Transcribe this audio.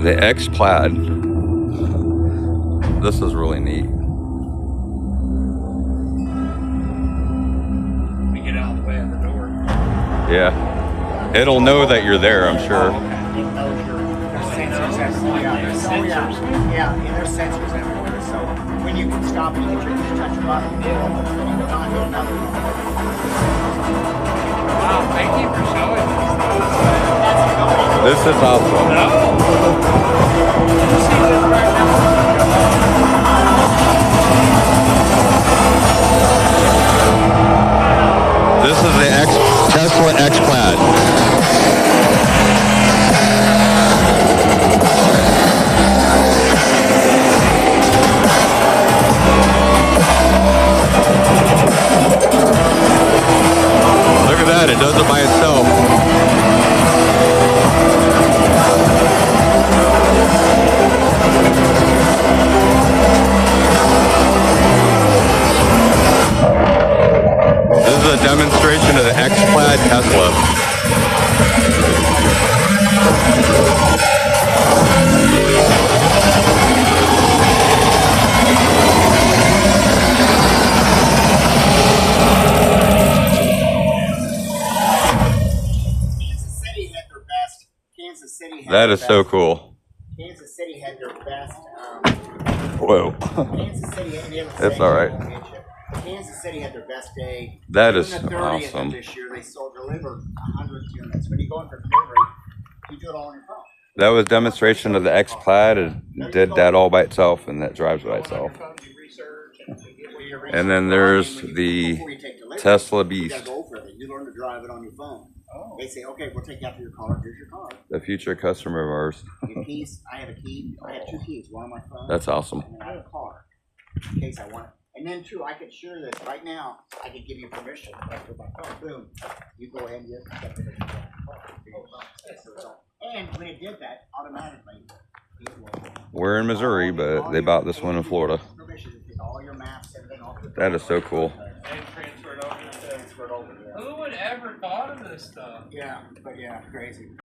The X Plaid. This is really neat. We get out of the way of the door. Yeah. It'll know that you're there, I'm sure. Oh, okay. It knows your sensors. Yeah, there's sensors everywhere. So when you can stop and you touch a button, it'll not hit another one. Wow, thank you for showing us. This is awesome. No. You see this right now? This is the Tesla X Plaid. Look at that, it does it by itself. This is a demonstration of the X Plaid Tesla. That is so cool. Kansas City had their best. Whoa. Kansas City, It's all right. Kansas City had their best day. That is the 30th awesome. Of this year, they delivered 100 units. When you go in for delivery, you do it all on your phone. That was demonstration of the X Plaid. It did that all by itself, and that drives by itself. And then there's the Tesla Beast. You learn to drive it on your phone. They say, okay, we'll take you out to your car. Here's your car. The future customer of ours. Your keys. I have a key. I have two keys. One on my phone. That's awesome. And I have a car in case I want it. And then too, I could share this right now. I could give you permission. Like with my phone, boom. You go ahead and get permission for that car. And when it did that, automatically, We're in Missouri, but they bought this one in Florida. All your maps, everything. That is so cool. And transferred over. Who would ever thought of this stuff? Yeah, but yeah, crazy.